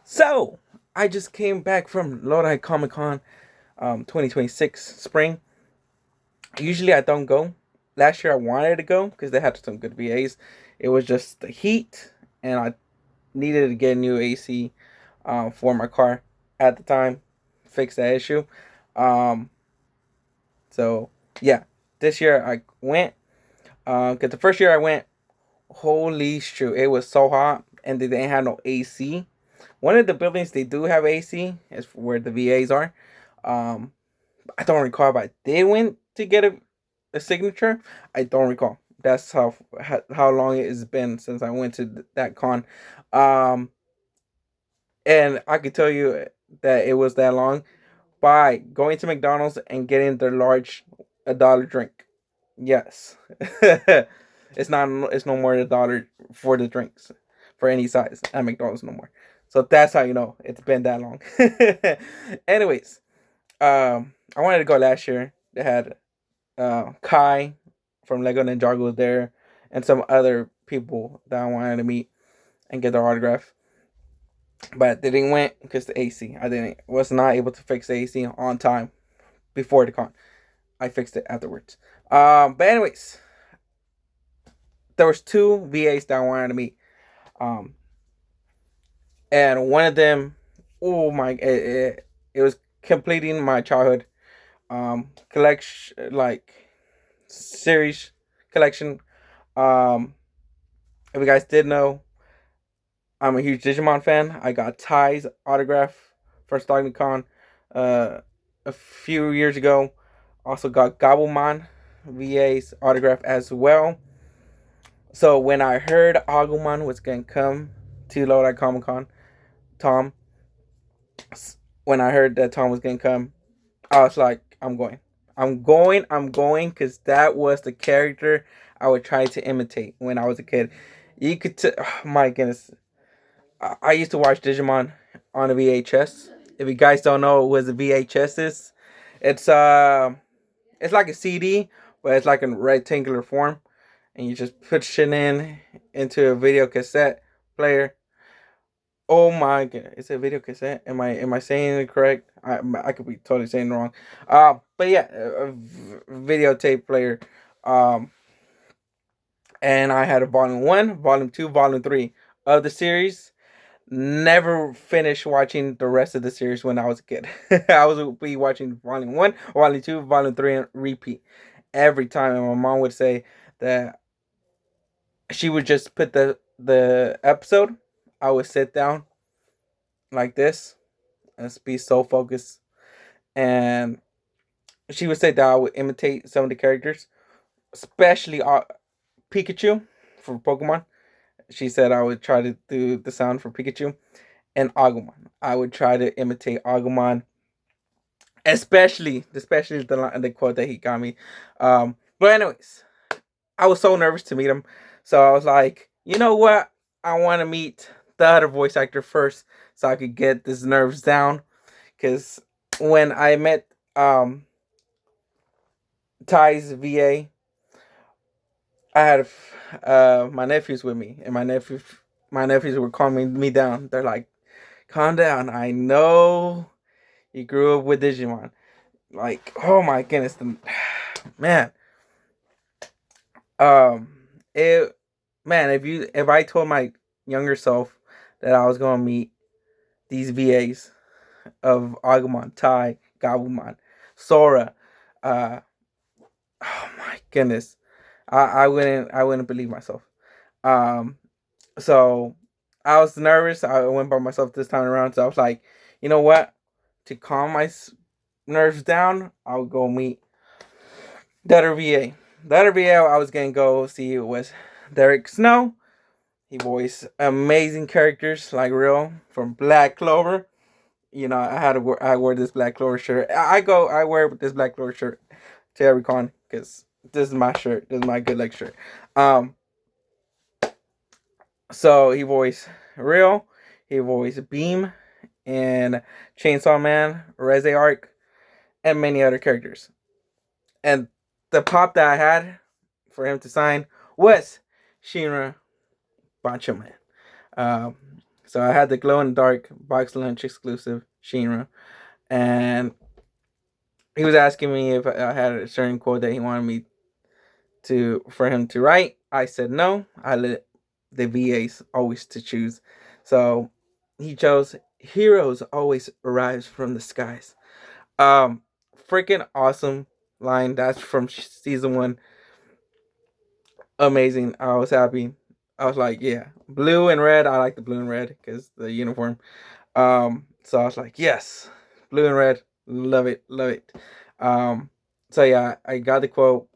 So, I just came back from Lodi Comic Con 2026 Spring. Usually I don't go. Last year I wanted to go because they had some good VAs. It was just the heat, and I needed to get a new AC for my car at the time, fix that issue. Um, so, yeah, this year I went. Because the first year I went, holy shoot, it was so hot, and they didn't have no AC. One of the buildings they do have AC is where the VAs are. Um, I don't recall if I did went to get a signature. I don't recall. That's how long it has been since I went to that con. Um, and I could tell you that it was that long by going to McDonald's and getting their large $1 drink. Yes, it's not. It's no more than $1 for the drinks for any size at McDonald's no more. So that's how you know it's been that long. Anyways, I wanted to go last year. They had Kai from Lego Ninjago there, and some other people that I wanted to meet and get their autograph. But they didn't went because the AC. I didn't was not able to fix the AC on time before the con. I fixed it afterwards. But anyways, there was two VAs that I wanted to meet. Um, and one of them, oh my, it was completing my childhood collection, like series collection. Um, if you guys did know, I'm a huge Digimon fan. I got Ty's autograph for starting con a few years ago. Also got Gabumon VA's autograph as well. So when I heard Agumon was gonna come to Lodi Comic Con, Tom, when I heard that Tom was gonna come, I was like, I'm going, because that was the character I would try to imitate when I was a kid. You could, oh my goodness, I used to watch Digimon on a VHS. If you guys don't know what a VHS is, it's it's like a CD, but it's like a rectangular form, and you just put shit in into a video cassette player. Oh my god, it's a video cassette. Am I saying it correct? I could be totally saying it wrong. But yeah, videotape player. Um, and I had a volume one, volume two, volume three of the series. Never finished watching the rest of the series when I was a kid. I was be watching volume one, volume two, volume three, and repeat every time. And my mom would say that she would just put the episode. I would sit down like this and be so focused. And she would say that I would imitate some of the characters, especially Pikachu for Pokemon. She said I would try to do the sound for Pikachu and Agumon. I would try to imitate Agumon, especially the quote that he got me. But anyways, I was so nervous to meet him, so I was like, you know what? I want to meet the other voice actor first, so I could get this nerves down. Because when I met Ty's VA, I had my nephews with me, and my nephews were calming me down. They're like, "Calm down. I know you grew up with Digimon." Like, oh my goodness, man. Um, it man, if I told my younger self that I was gonna meet these VAs of Agumon, Tai, Gabumon, Sora, uh, oh my goodness, I wouldn't believe myself. Um, so I was nervous. I went by myself this time around. So I was like, you know what? To calm my nerves down, I'll go meet the other VA. The other VA I was gonna go see was Derek Snow. He voiced amazing characters like Real from Black Clover. You know, I wore this Black Clover shirt. I wear this Black Clover shirt to every con because this is my shirt. This is my good luck shirt. Um, so he voiced Real, he voiced Beam, and Chainsaw Man, Reze Arc, and many other characters. And the pop that I had for him to sign was Shinra Bancho Man. Um, So I had the glow in the dark box lunch exclusive Shinra, and he was asking me if I had a certain quote that he wanted me to for him to write. I said no. I let the VAs always to choose. So he chose heroes always arrives from the skies. Um, Freaking awesome line. That's from season one. Amazing. I was happy. I was like, yeah, blue and red. I like the blue and red because the uniform. So I was like, yes, blue and red. Love it. Love it. Um, so yeah, I got the quote,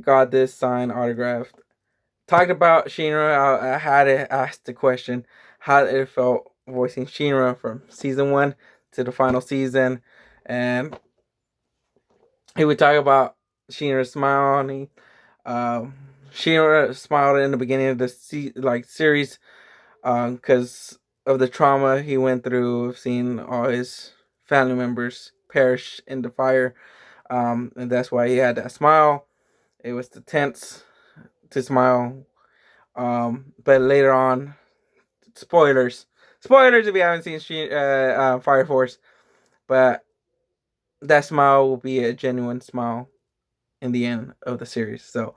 got this signed, autographed. Talked about Shinra. I had to ask the question, how it felt voicing Shinra from season one to the final season, and he would talk about Shinra's smile. And um, Shinra smiled in the beginning of the series, because of the trauma he went through of seeing all his family members perish in the fire, and that's why he had that smile. It was the tense to smile. But later on, spoilers if you haven't seen Fire Force, but that smile will be a genuine smile in the end of the series. So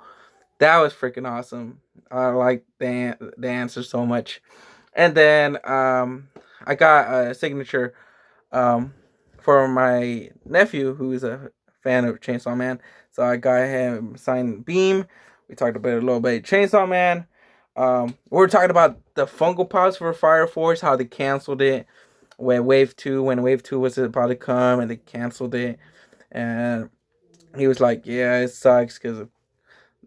that was freaking awesome. I like the answer so much. And then I got a signature um, for my nephew who's a fan of Chainsaw Man. So I got him signed Beam. We talked about a little bit Chainsaw Man. We were talking about the Funko Pops for Fire Force, how they canceled it when Wave 2 was about to come and they canceled it. And he was like, yeah, it sucks because of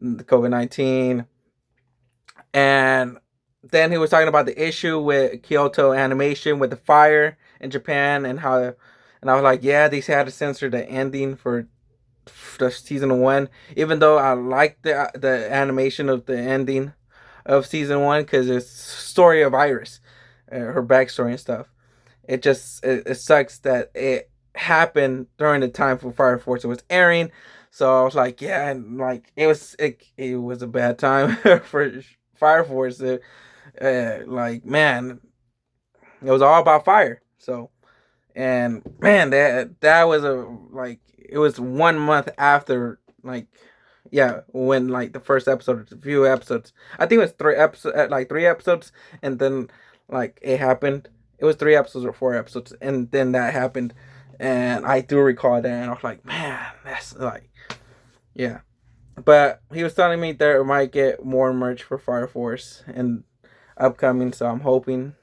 the COVID-19. And then he was talking about the issue with Kyoto Animation with the fire in Japan and how, and I was like, yeah, they had to censor the ending for the season one, even though I like the animation of the ending of season one because it's story of Iris, her backstory and stuff. It sucks that it happened during the time for Fire Force it was airing. So I was like, yeah, and like it was a bad time for Fire Force. Like man, it was all about fire. So and man, that was a like it was 1 month after like yeah when like the first episode, a few episodes. I think it was 3 episodes, like 3 episodes, and then like it happened. It was 3 episodes or 4 episodes, and then that happened, and I do recall that, and I was like, man, that's like yeah. But he was telling me there might get more merch for Fire Force and upcoming, so I'm hoping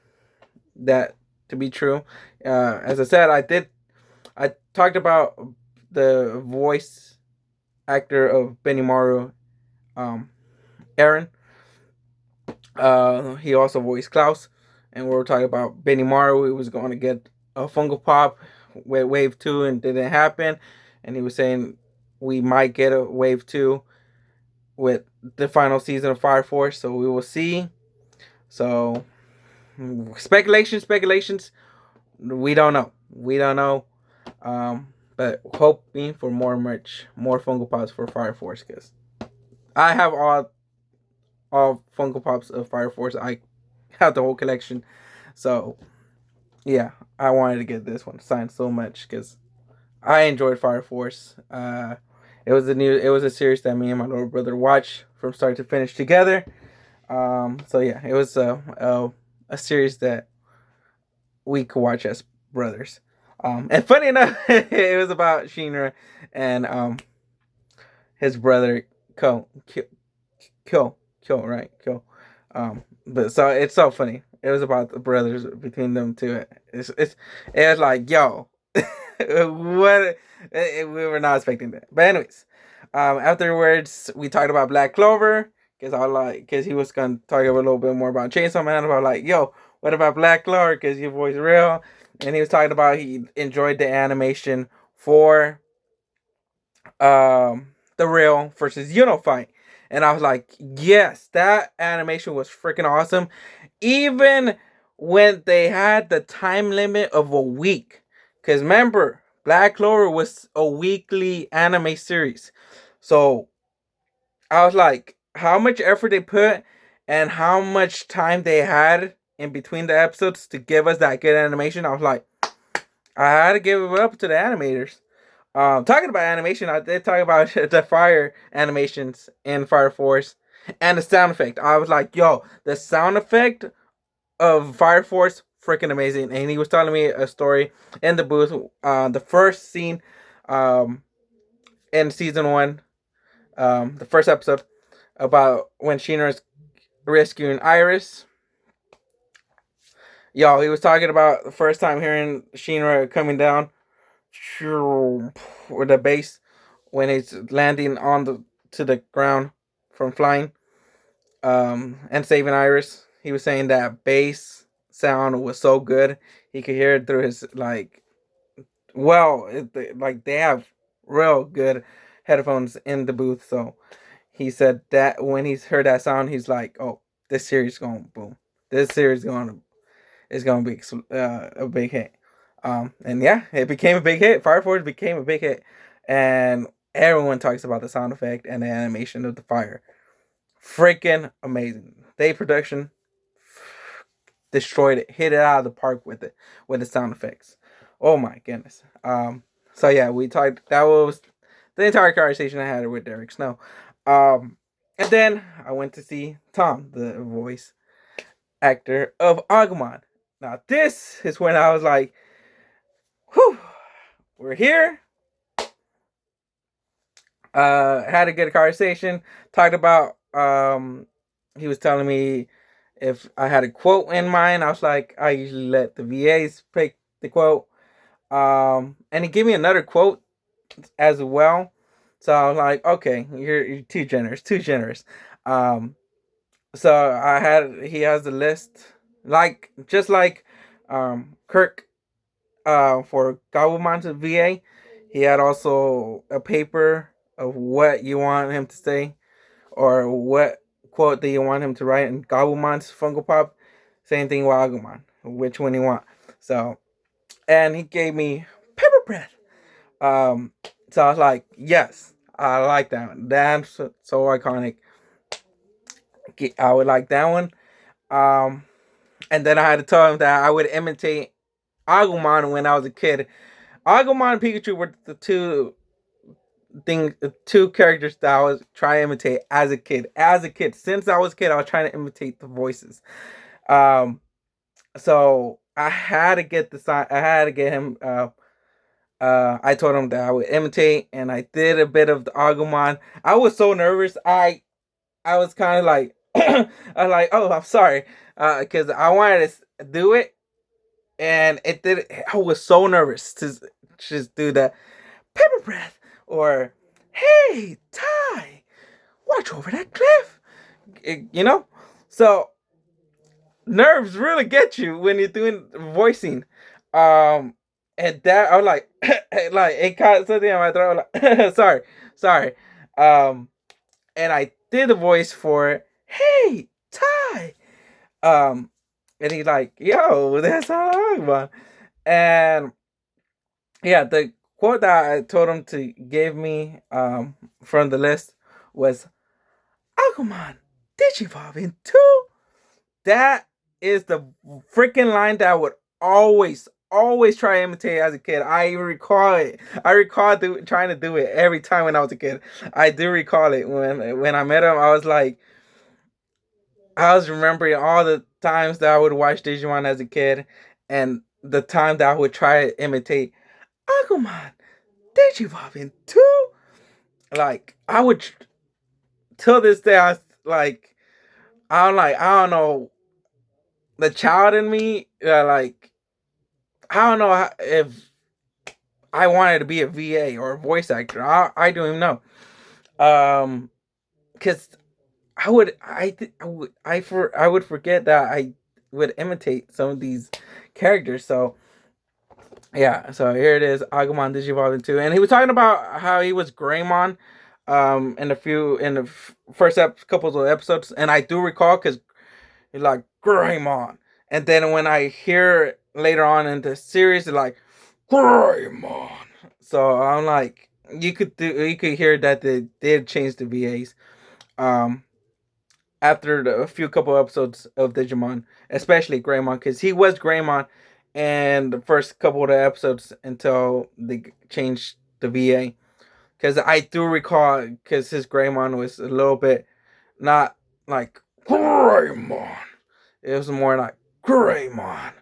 that to be true. As I said, I talked about the voice actor of Benimaru, um, Aaron. He also voiced Klaus, and we were talking about Benimaru. He was going to get a Funko Pop with Wave 2, and didn't happen. And he was saying we might get a Wave 2 with the final season of Fire Force, so we will see. So speculations. We don't know. We don't know. But hoping for more merch, more Funko Pops for Fire Force, because I have all Funko Pops of Fire Force. I have the whole collection, so yeah, I wanted to get this one signed so much because I enjoyed Fire Force. It was a series that me and my little brother watched from start to finish together. So yeah, it was a series that we could watch as brothers. And funny enough, it was about Shinra and his brother Kyo, right? Kyo. But so it's so funny. It was about the brothers between them two. It was like, yo, what? We were not expecting that. But anyways, afterwards we talked about Black Clover because he was gonna talk a little bit more about Chainsaw Man. About like, yo, what about Black Clover? Because your voice real, and he was talking about he enjoyed the animation for the real versus fight. And I was like, yes, that animation was freaking awesome. Even when they had the time limit of a week. Because remember, Black Clover was a weekly anime series. So I was like, how much effort they put and how much time they had in between the episodes to give us that good animation. I was like, I had to give it up to the animators. Talking about animation, I did talk about the fire animations in Fire Force and the sound effect. I was like, yo, the sound effect of Fire Force, freaking amazing. And he was telling me a story in the booth. The first scene in season one, the first episode, about when Sheena's rescuing Iris. Yo, he was talking about the first time hearing Sheena coming down with the base when he's landing on the to the ground from flying, and saving Iris. He was saying that bass sound was so good he could hear it through his like. Well, like they have real good headphones in the booth, so he said that when he's heard that sound, he's like, "Oh, this series going boom. This series going is going to be a big hit." And yeah, it became a big hit. Fire Force became a big hit, and everyone talks about the sound effect and the animation of the fire. Freaking amazing! They production destroyed it, hit it out of the park with the sound effects. Oh my goodness. So yeah, we talked. That was the entire conversation I had with Derek Snow. And then I went to see Tom, the voice actor of Agumon. Now this is when I was like, whew, we're here. Had a good conversation. Talked about he was telling me if I had a quote in mind. I was like, I usually let the VAs pick the quote. And he gave me another quote as well. So I was like, okay, you're too generous, too generous. So he has the list, like just like Kirk for Gabuman's VA. He had also a paper of what you want him to say, or what quote that you want him to write in Gabuman's Funko Pop. Same thing with Agumon, which one you want. So, and he gave me Pepper Breath. So I was like, yes, I like that one. That's so iconic. I would like that one. Um, and then I had to tell him that I would imitate Agumon when I was a kid. Agumon and Pikachu were the two characters that I was trying to imitate as a kid. As a kid, since I was a kid, I was trying to imitate the voices. So I had to get the sign. I had to get him. I told him that I would imitate, and I did a bit of the Agumon. I was so nervous. I was kind of like, I was like, oh, I'm sorry, because I wanted to do it, and it did. I was so nervous to just do the Pepper Breath or hey Ty, watch over that cliff. You know, so nerves really get you when you're doing voicing. And that I was like, like it caught something in my throat. Like, sorry. Um, and I did the voice for hey Ty. Um, and he's like, yo, that's all I'm about. And yeah, the quote that I told him to give me from the list was Agumon Digivolve into. That is the freaking line that I would always try to imitate as a kid. I recall it. I recall trying to do it every time when I was a kid. I do recall it when I met him. I was remembering all the times that I would watch Digimon as a kid, and the time that I would try to imitate Agumon Digivolve into. Like I would till this day. I don't know, the child in me, like I don't know if I wanted to be a VA or a voice actor. I don't even know. Because I would forget that I would imitate some of these characters. So yeah, so here it is, Agumon Digivolve into, and he was talking about how he was Greymon, in the first couple of episodes, and I do recall because he's like Greymon, and then when I hear later on in the series, it's like Greymon. So I'm like, you could hear that they did change the VAs. Um, after a few couple episodes of Digimon, especially Greymon, because he was Greymon in the first couple of the episodes until they changed the VA. Because I do recall, because his Greymon was a little bit not like Greymon. It was more like Greymon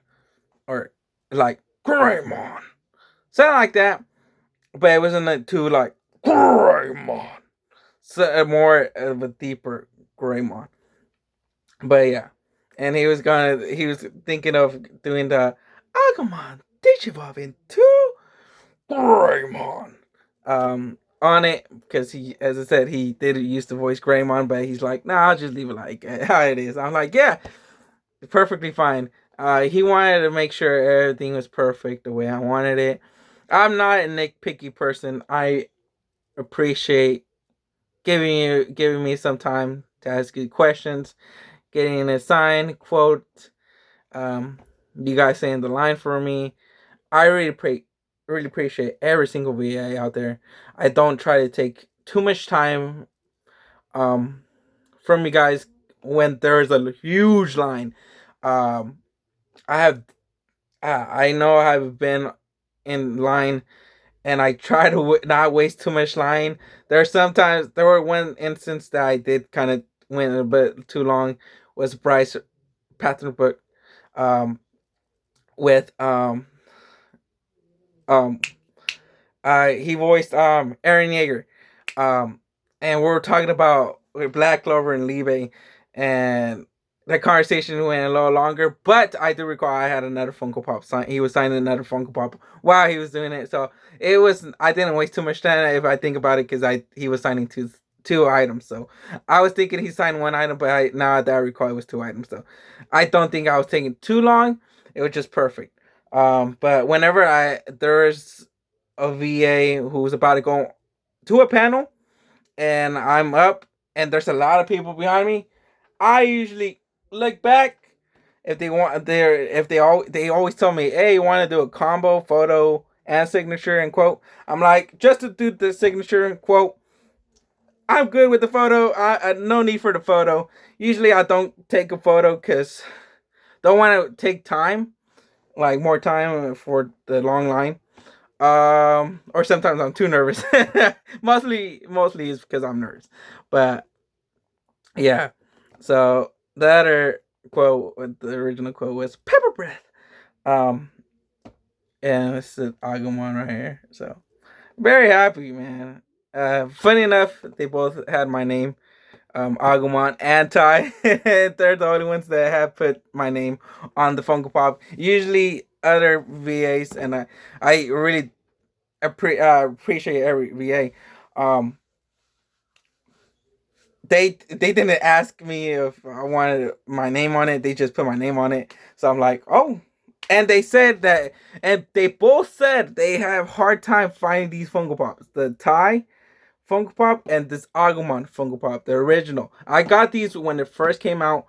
or like Greymon, something like that. But it wasn't too like Greymon. So more of a deeper Greymon. But yeah, and he was thinking of doing the Agumon Digivolve into Greymon on it, because he, as I said, he did use the voice Greymon, but he's like, nah, I'll just leave it like how it is. I'm like, yeah, perfectly fine. He wanted to make sure everything was perfect the way I wanted it. I'm not a nitpicky person. I appreciate giving me some time to ask you questions, getting a signed quote, you guys saying the line for me. I really appreciate every single VA out there. I don't try to take too much time um from you guys when there's a huge line. Um I have I know I've been in line, and I try to not waste too much line. There were one instance that I did kind of went a bit too long, was Bryce Pattern book, um with um he voiced Aaron Yeager, um and we were talking about with Black Clover and Libe, and the conversation went a little longer. But I do recall I had another Funko Pop sign. He was signing another Funko Pop while he was doing it, so it was, I didn't waste too much time if I think about it, because he was signing two items. So I was thinking he signed one item, but now that I recall, it was two items. So I don't think I was taking too long. It was just perfect. But whenever there's a VA who's about to go to a panel, and I'm up and there's a lot of people behind me, I usually look back. If they want, they always tell me, hey, you want to do a combo photo and signature and quote. I'm like, just to do the signature and quote, I'm good with the photo. I no need for the photo. Usually I don't take a photo because don't want to take time, like more time for the long line. Or sometimes I'm too nervous. Mostly is because I'm nervous. But yeah. So the other quote, the original quote was pepper breath. Um and it's an Agumon right here. So very happy, man. Funny enough, they both had my name. Agumon and Tai. They're the only ones that have put my name on the Funko Pop. Usually other VAs, and I really appreciate every VA. Um, they didn't ask me if I wanted my name on it. They just put my name on it. So I'm like, oh. And they said that, and they both said they have hard time finding these Funko Pops. The Tai Funko Pop and this Agumon Funko Pop, the original. I got these when it first came out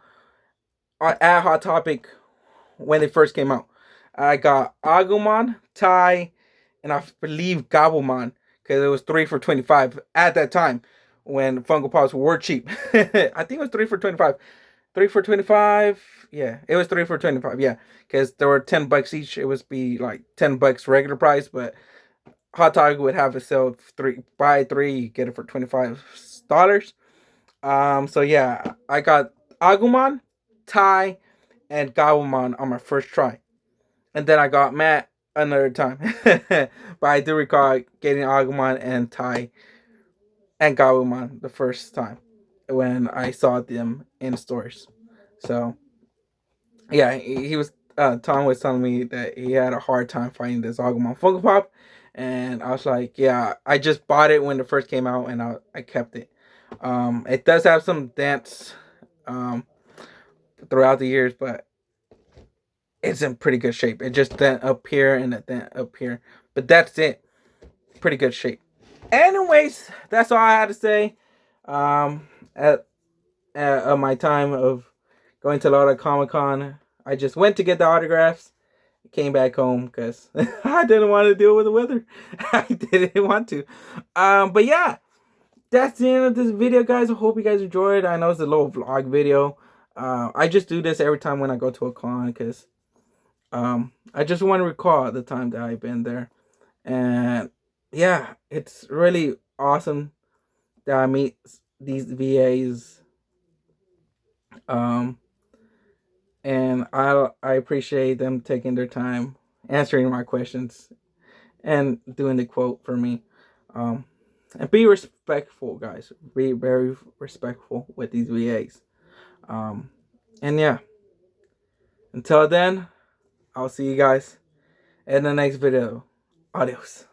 at Hot Topic when they first came out. I got Agumon, Tai, and I believe Gabumon, because it was 3 for $25 at that time when Funko Pops were cheap. I think it was 3 for $25. 3 for $25. Yeah, it was 3 for $25. Yeah, because there were $10 each. It was be like $10 regular price, but Hot Topic would have a sale of buy three, get it for $25. So yeah, I got Agumon, Tai, and Gabumon on my first try. And then I got Matt another time. But I do recall getting Agumon and Tai and Gabumon the first time when I saw them in stores. So yeah, he was Tom was telling me that he had a hard time finding this Agumon Funko Pop, and I was like, yeah, I just bought it when it first came out, and I kept it. It does have some dents um, throughout the years, but it's in pretty good shape. It just dent up here and a dent up here, but that's it. Pretty good shape. Anyways, that's all I had to say. At my time of going to Lodi Comic Con, I just went to get the autographs. Came back home because I didn't want to deal with the weather. I didn't want to. But yeah, that's the end of this video, guys. I hope you guys enjoyed. I know it's a little vlog video. I just do this every time when I go to a con because I just want to recall the time that I've been there. And yeah, it's really awesome that I meet these VAs. Um, and I appreciate them taking their time answering my questions and doing the quote for me. Um, and be respectful, guys. Be very respectful with these VAs. Um, and yeah, until then, I'll see you guys in the next video. Adios.